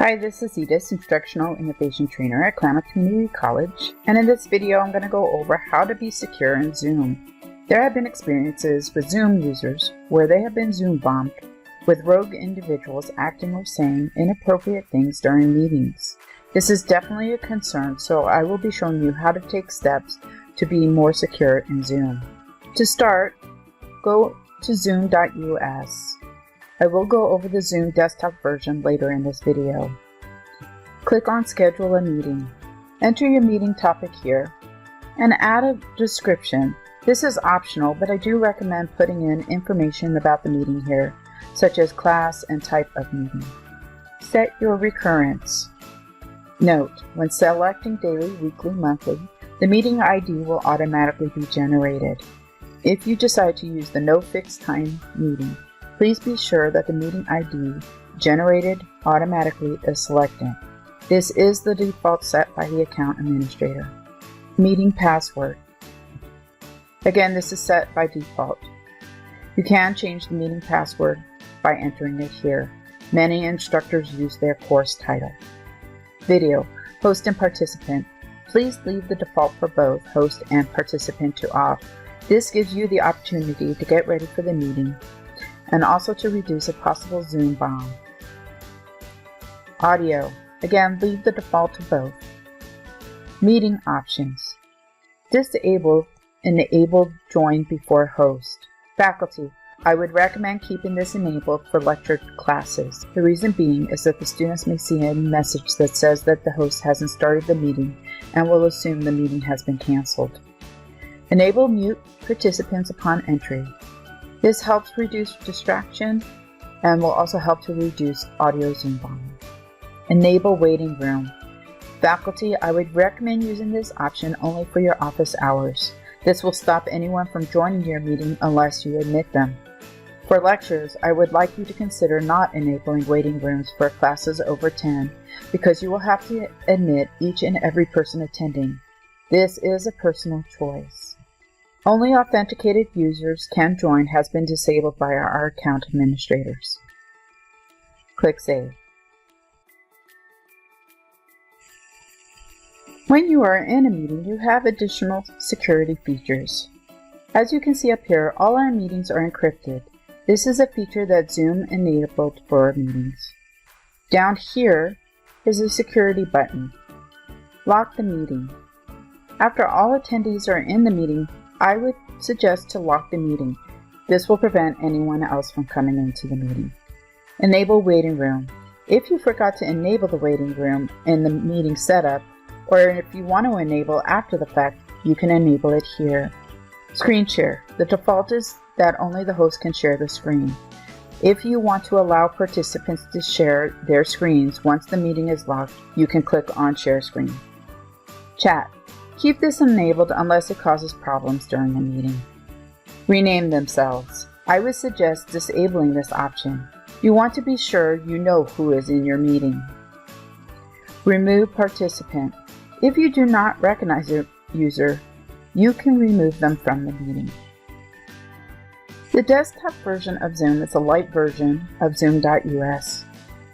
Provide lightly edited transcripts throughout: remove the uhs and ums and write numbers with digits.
Hi, this is Edith, Instructional Innovation Trainer at Klamath Community College, and in this video I'm going to go over how to be secure in Zoom. There have been experiences with Zoom users where they have been Zoom bombed, with rogue individuals acting or saying inappropriate things during meetings. This is definitely a concern, so I will be showing you how to take steps to be more secure in Zoom. To start, go to zoom.us. I will go over the Zoom desktop version later in this video. Click on Schedule a Meeting. Enter your meeting topic here and add a description. This is optional, but I do recommend putting in information about the meeting here, such as class and type of meeting. Set your recurrence. Note, when selecting daily, weekly, monthly, the meeting ID will automatically be generated. If you decide to use the no fixed time meeting, please be sure that the meeting ID generated automatically is selected. This is the default set by the account administrator. Meeting password. Again, this is set by default. You can change the meeting password by entering it here. Many instructors use their course title. Video, host and participant. Please leave the default for both host and participant to off. This gives you the opportunity to get ready for the meeting and also to reduce a possible Zoom bomb. Audio. Again, leave the default to both. Meeting options. Disable, enable join before host. Faculty. I would recommend keeping this enabled for lecture classes. The reason being is that the students may see a message that says that the host hasn't started the meeting and will assume the meeting has been canceled. Enable mute participants upon entry. This helps reduce distraction and will also help to reduce audio Zoom bombing. Enable waiting room. Faculty, I would recommend using this option only for your office hours. This will stop anyone from joining your meeting unless you admit them. For lectures, I would like you to consider not enabling waiting rooms for classes over 10 because you will have to admit each and every person attending. This is a personal choice. Only authenticated users can join has been disabled by our account administrators. Click Save. When you are in a meeting, you have additional security features. As you can see up here, all our meetings are encrypted. This is a feature that Zoom enabled for our meetings. Down here is a security button. Lock the meeting. After all attendees are in the meeting, I would suggest to lock the meeting. This will prevent anyone else from coming into the meeting. Enable waiting room. If you forgot to enable the waiting room in the meeting setup, or if you want to enable after the fact, you can enable it here. Screen share. The default is that only the host can share the screen. If you want to allow participants to share their screens once the meeting is locked, you can click on Share Screen. Chat. Keep this enabled unless it causes problems during a meeting. Rename themselves. I would suggest disabling this option. You want to be sure you know who is in your meeting. Remove participant. If you do not recognize a user, you can remove them from the meeting. The desktop version of Zoom is a light version of zoom.us.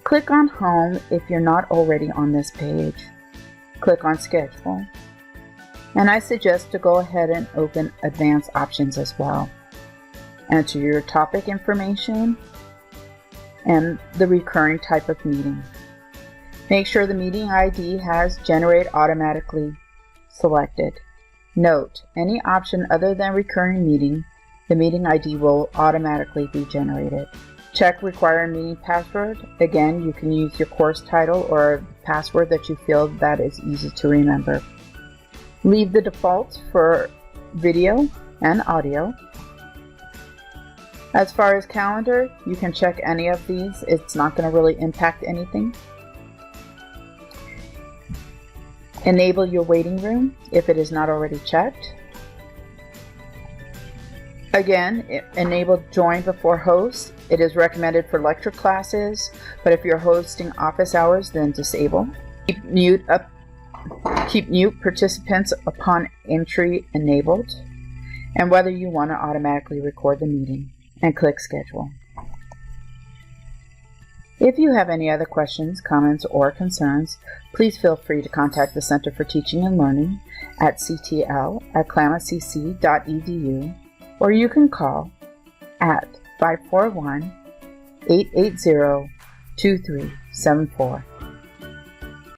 Click on Home if you're not already on this page. Click on Schedule. And I suggest to go ahead and open advanced options as well. Enter your topic information and the recurring type of meeting. Make sure the meeting ID has Generate Automatically selected. Note, any option other than recurring meeting, the meeting ID will automatically be generated. Check Require Meeting Password. Again, you can use your course title or a password that you feel that is easy to remember. Leave the defaults for video and audio. As far as calendar, you can check any of these. It's not going to really impact anything. Enable your waiting room if it is not already checked. Again, enable join before host. It is recommended for lecture classes, but if you're hosting office hours, then disable. Keep mute participants upon entry enabled, and whether you want to automatically record the meeting, and click Schedule. If you have any other questions, comments, or concerns, please feel free to contact the Center for Teaching and Learning at ctl@klamathcc.edu, or you can call at 541-880-2374.